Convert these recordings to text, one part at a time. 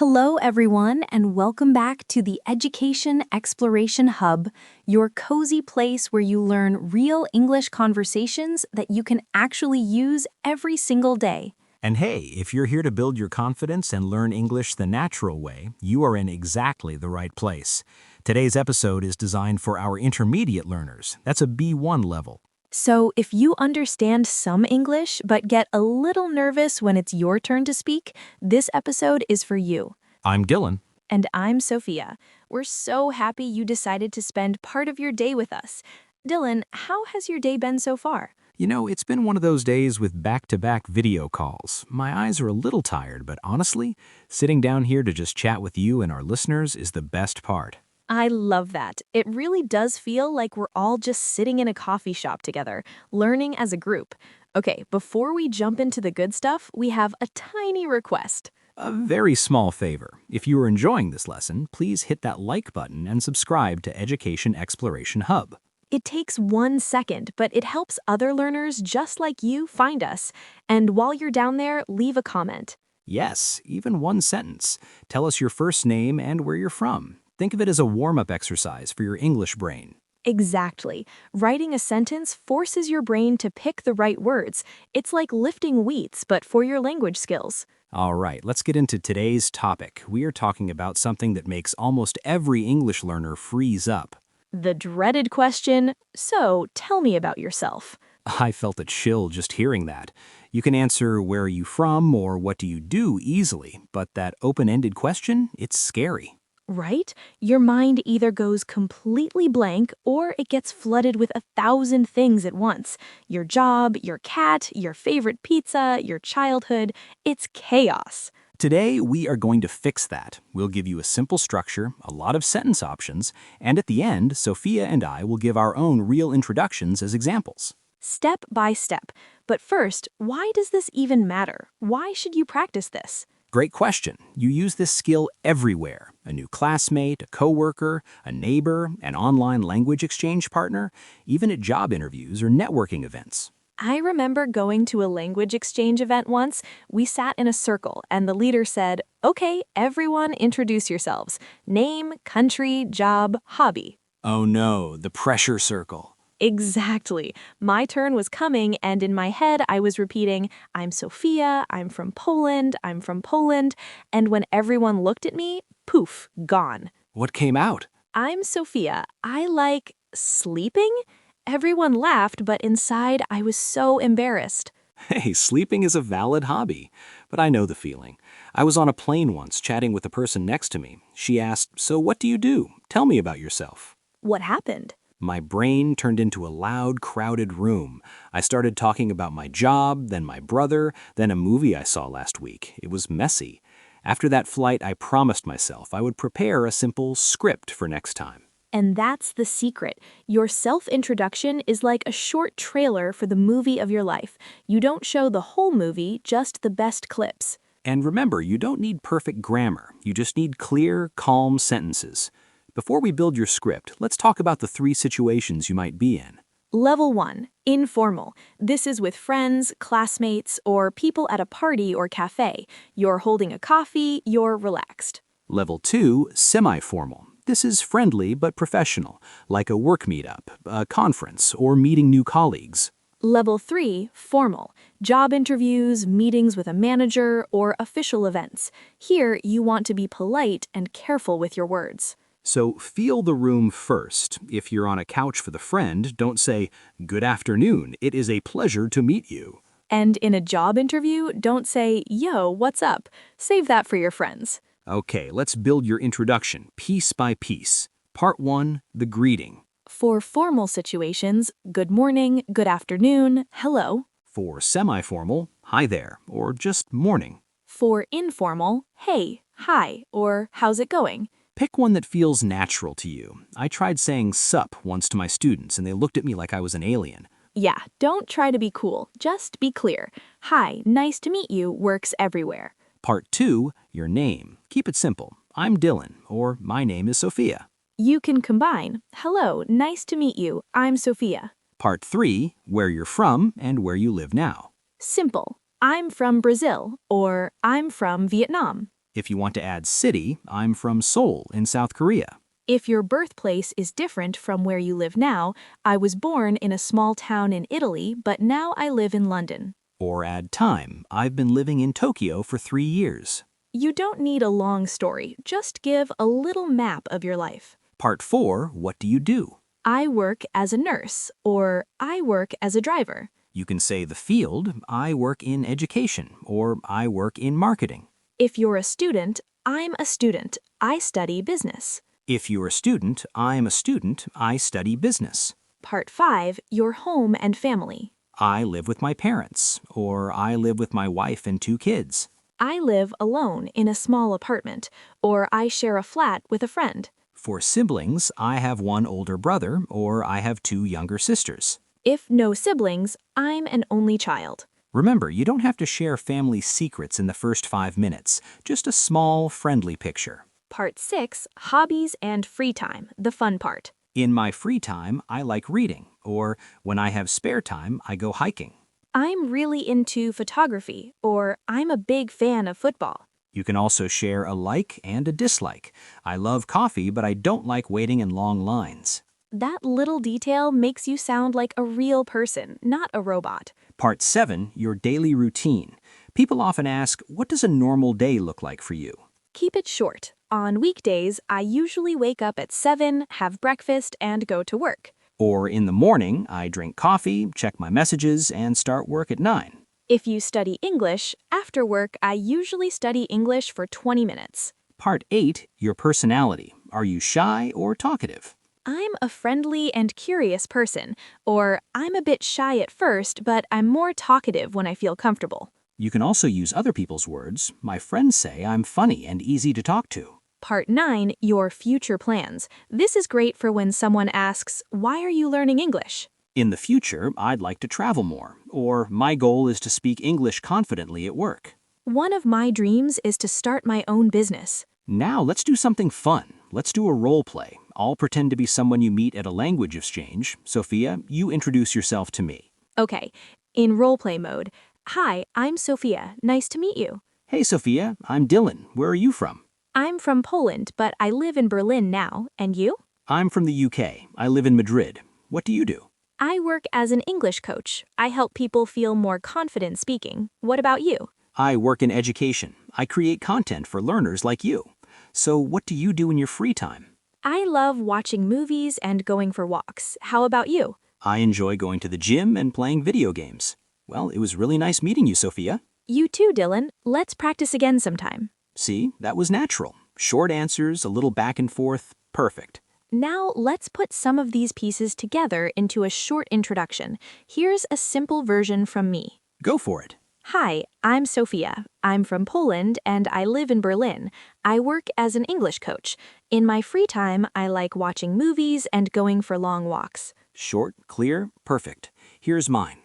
Hello, everyone, and welcome back to the Education Exploration Hub, your cozy place where you learn real English conversations that you can actually use every single day. And hey, if you're here to build your confidence and learn English the natural way, you are in exactly the right place. Today's episode is designed for our intermediate learners. That's a B1 level. So, if you understand some English but get a little nervous when it's your turn to speak, this episode is for you. I'm Dylan. And I'm Sophia. We're so happy you decided to spend part of your day with us. Dylan, how has your day been so far? You know, it's been one of those days with back-to-back video calls. My eyes are a little tired, but honestly, sitting down here to just chat with you and our listeners is the best part. I love that. It really does feel like we're all just sitting in a coffee shop together, learning as a group. Okay, before we jump into the good stuff, we have a tiny request. A very small favor. If you are enjoying this lesson, please hit that like button and subscribe to Education Exploration Hub. It takes 1 second, but it helps other learners just like you find us. And while you're down there, leave a comment. Yes, even one sentence. Tell us your first name and where you're from. Think of it as a warm-up exercise for your English brain. Exactly. Writing a sentence forces your brain to pick the right words. It's like lifting weights, but for your language skills. All right, let's get into today's topic. We are talking about something that makes almost every English learner freeze up. The dreaded question, so tell me about yourself. I felt a chill just hearing that. You can answer where are you from or what do you do easily, but that open-ended question, it's scary. Right? Your mind either goes completely blank or it gets flooded with 1,000 things at once. Your job, your cat, your favorite pizza, your childhood. It's chaos. Today, we are going to fix that. We'll give you a simple structure, a lot of sentence options, and at the end, Sophia and I will give our own real introductions as examples. Step by step. But first, why does this even matter? Why should you practice this? Great question. You use this skill everywhere. A new classmate, a coworker, a neighbor, an online language exchange partner, even at job interviews or networking events. I remember going to a language exchange event once. We sat in a circle and the leader said, "Okay, everyone introduce yourselves. Name, country, job, hobby." Oh no, the pressure circle. Exactly. My turn was coming, and in my head, I was repeating, "I'm Sophia, I'm from Poland, I'm from Poland." And when everyone looked at me, poof, gone. What came out? "I'm Sophia. I like sleeping?" Everyone laughed, but inside, I was so embarrassed. Hey, sleeping is a valid hobby, but I know the feeling. I was on a plane once chatting with the person next to me. She asked, "So what do you do? Tell me about yourself." What happened? My brain turned into a loud, crowded room. I started talking about my job, then my brother, then a movie I saw last week. It was messy. After that flight, I promised myself I would prepare a simple script for next time. And that's the secret. Your self-introduction is like a short trailer for the movie of your life. You don't show the whole movie, just the best clips. And remember, you don't need perfect grammar. You just need clear, calm sentences. Before we build your script, let's talk about the 3 situations you might be in. Level 1, informal. This is with friends, classmates, or people at a party or cafe. You're holding a coffee, you're relaxed. Level 2, semi-formal. This is friendly but professional, like a work meetup, a conference, or meeting new colleagues. Level 3, formal. Job interviews, meetings with a manager, or official events. Here, you want to be polite and careful with your words. So feel the room first. If you're on a couch with a friend, don't say, "Good afternoon, it is a pleasure to meet you." And in a job interview, don't say, "Yo, what's up?" Save that for your friends. Okay, let's build your introduction, piece by piece. Part 1, the greeting. For formal situations, good morning, good afternoon, hello. For semi-formal, hi there, or just morning. For informal, hey, hi, or how's it going? Pick one that feels natural to you. I tried saying sup once to my students, and they looked at me like I was an alien. Yeah, don't try to be cool, just be clear. Hi, nice to meet you works everywhere. Part 2, your name. Keep it simple. I'm Dylan, or my name is Sophia. You can combine, hello, nice to meet you, I'm Sophia. Part 3, where you're from and where you live now. Simple, I'm from Brazil, or I'm from Vietnam. If you want to add city, I'm from Seoul in South Korea. If your birthplace is different from where you live now, I was born in a small town in Italy, but now I live in London. Or add time, I've been living in Tokyo for 3 years. You don't need a long story, just give a little map of your life. Part 4, what do you do? I work as a nurse, or I work as a driver. You can say the field, I work in education, or I work in marketing. If you're a student, I'm a student. I study business. If you're a student, I'm a student, I study business. Part 5, your home and family. I live with my parents, or I live with my wife and 2 kids. I live alone in a small apartment, or I share a flat with a friend. For siblings, I have 1 older brother, or I have 2 younger sisters. If no siblings, I'm an only child. Remember, you don't have to share family secrets in the first 5 minutes, just a small, friendly picture. Part 6, hobbies and free time, the fun part. In my free time, I like reading, or when I have spare time, I go hiking. I'm really into photography, or I'm a big fan of football. You can also share a like and a dislike. I love coffee, but I don't like waiting in long lines. That little detail makes you sound like a real person, not a robot. Part 7, your daily routine. People often ask, what does a normal day look like for you? Keep it short. On weekdays, I usually wake up at 7, have breakfast, and go to work. Or in the morning, I drink coffee, check my messages, and start work at 9. If you study English, after work, I usually study English for 20 minutes. Part 8, your personality. Are you shy or talkative? I'm a friendly and curious person, or I'm a bit shy at first, but I'm more talkative when I feel comfortable. You can also use other people's words. My friends say I'm funny and easy to talk to. Part 9, your future plans. This is great for when someone asks, why are you learning English? In the future, I'd like to travel more, or my goal is to speak English confidently at work. One of my dreams is to start my own business. Now let's do something fun. Let's do a role play. I'll pretend to be someone you meet at a language exchange. Sophia, you introduce yourself to me. Okay, in roleplay mode. Hi, I'm Sophia. Nice to meet you. Hey Sophia, I'm Dylan. Where are you from? I'm from Poland, but I live in Berlin now. And you? I'm from the UK. I live in Madrid. What do you do? I work as an English coach. I help people feel more confident speaking. What about you? I work in education. I create content for learners like you. So what do you do in your free time? I love watching movies and going for walks. How about you? I enjoy going to the gym and playing video games. Well, it was really nice meeting you, Sophia. You too, Dylan. Let's practice again sometime. See, that was natural. Short answers, a little back and forth, perfect. Now let's put some of these pieces together into a short introduction. Here's a simple version from me. Go for it. Hi, I'm Sophia. I'm from Poland and I live in Berlin. I work as an English coach. In my free time, I like watching movies and going for long walks. Short, clear, perfect. Here's mine.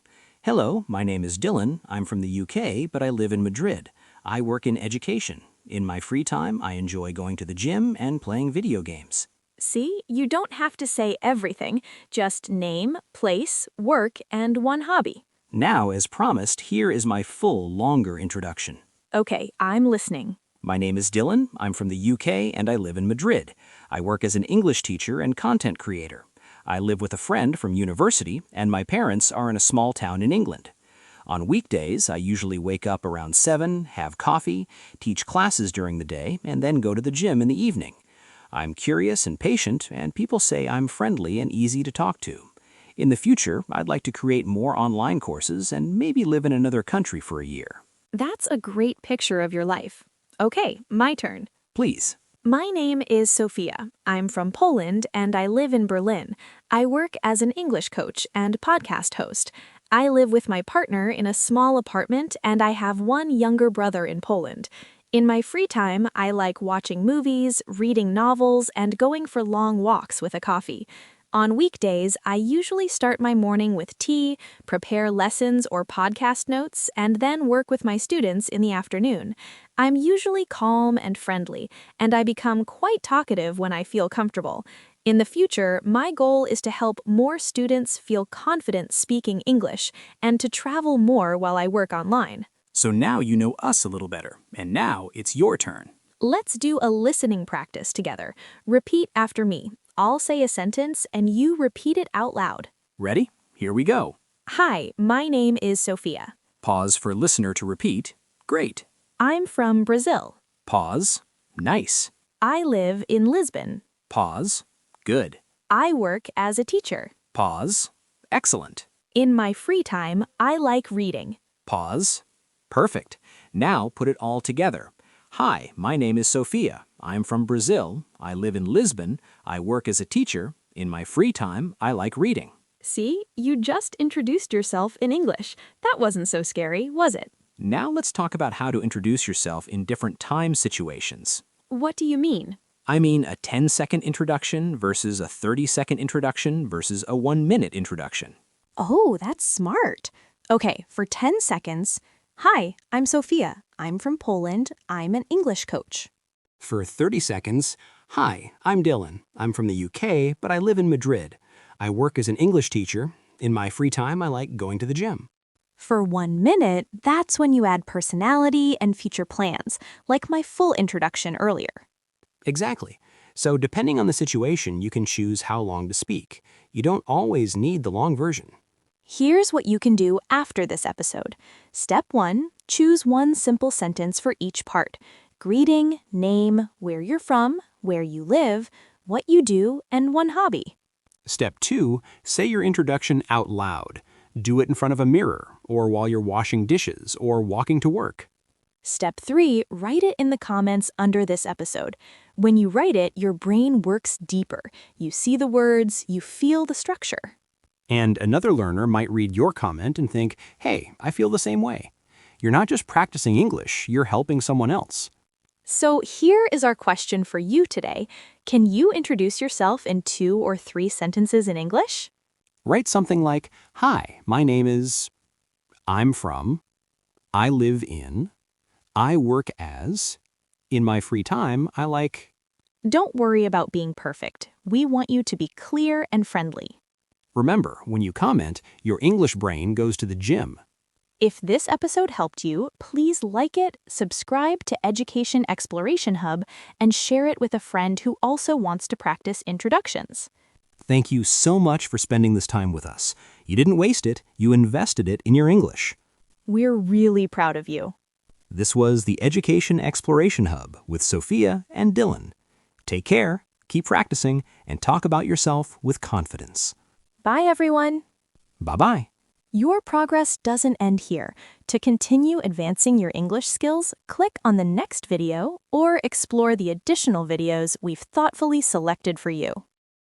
Hello, my name is Dylan. I'm from the UK, but I live in Madrid. I work in education. In my free time, I enjoy going to the gym and playing video games. See, you don't have to say everything. Just name, place, work, and one hobby. Now, as promised, here is my full, longer introduction. Okay, I'm listening. My name is Dylan. I'm from the UK and I live in Madrid. I work as an English teacher and content creator. I live with a friend from university, and my parents are in a small town in England. On weekdays, I usually wake up around 7, have coffee, teach classes during the day, and then go to the gym in the evening. I'm curious and patient, and people say I'm friendly and easy to talk to. In the future, I'd like to create more online courses and maybe live in another country for a year. That's a great picture of your life. Okay, my turn. Please. My name is Sophia. I'm from Poland and I live in Berlin. I work as an English coach and podcast host. I live with my partner in a small apartment and I have one younger brother in Poland. In my free time, I like watching movies, reading novels, and going for long walks with a coffee. On weekdays, I usually start my morning with tea, prepare lessons or podcast notes, and then work with my students in the afternoon. I'm usually calm and friendly, and I become quite talkative when I feel comfortable. In the future, my goal is to help more students feel confident speaking English and to travel more while I work online. So now you know us a little better, and now it's your turn. Let's do a listening practice together. Repeat after me. I'll say a sentence and you repeat it out loud. Ready? Here we go. Hi, my name is Sophia. Pause for listener to repeat. Great. I'm from Brazil. Pause. Nice. I live in Lisbon. Pause. Good. I work as a teacher. Pause. Excellent. In my free time, I like reading. Pause. Perfect. Now put it all together. Hi, my name is Sophia. I'm from Brazil. I live in Lisbon. I work as a teacher. In my free time, I like reading. See, you just introduced yourself in English. That wasn't so scary, was it? Now let's talk about how to introduce yourself in different time situations. What do you mean? I mean a 10-second introduction versus a 30-second introduction versus a 1-minute introduction. Oh, that's smart. Okay, for 10 seconds, hi, I'm Sophia. I'm from Poland. I'm an English coach. For 30 seconds, hi, I'm Dylan. I'm from the UK, but I live in Madrid. I work as an English teacher. In my free time, I like going to the gym. For 1 minute, that's when you add personality and future plans, like my full introduction earlier. Exactly. So depending on the situation, you can choose how long to speak. You don't always need the long version. Here's what you can do after this episode. Step 1, choose one simple sentence for each part. Greeting, name, where you're from, where you live, what you do, and one hobby. Step 2, say your introduction out loud. Do it in front of a mirror, or while you're washing dishes, or walking to work. Step 3, write it in the comments under this episode. When you write it, your brain works deeper. You see the words, you feel the structure. And another learner might read your comment and think, hey, I feel the same way. You're not just practicing English, you're helping someone else. So here is our question for you today. Can you introduce yourself in 2 or 3 sentences in English? Write something like, hi, my name is, I'm from, I live in, I work as, in my free time, I like. Don't worry about being perfect. We want you to be clear and friendly. Remember, when you comment, your English brain goes to the gym. If this episode helped you, please like it, subscribe to Education Exploration Hub, and share it with a friend who also wants to practice introductions. Thank you so much for spending this time with us. You didn't waste it, you invested it in your English. We're really proud of you. This was the Education Exploration Hub with Sophia and Dylan. Take care, keep practicing, and talk about yourself with confidence. Bye, everyone. Bye-bye. Your progress doesn't end here. To continue advancing your English skills, click on the next video or explore the additional videos we've thoughtfully selected for you.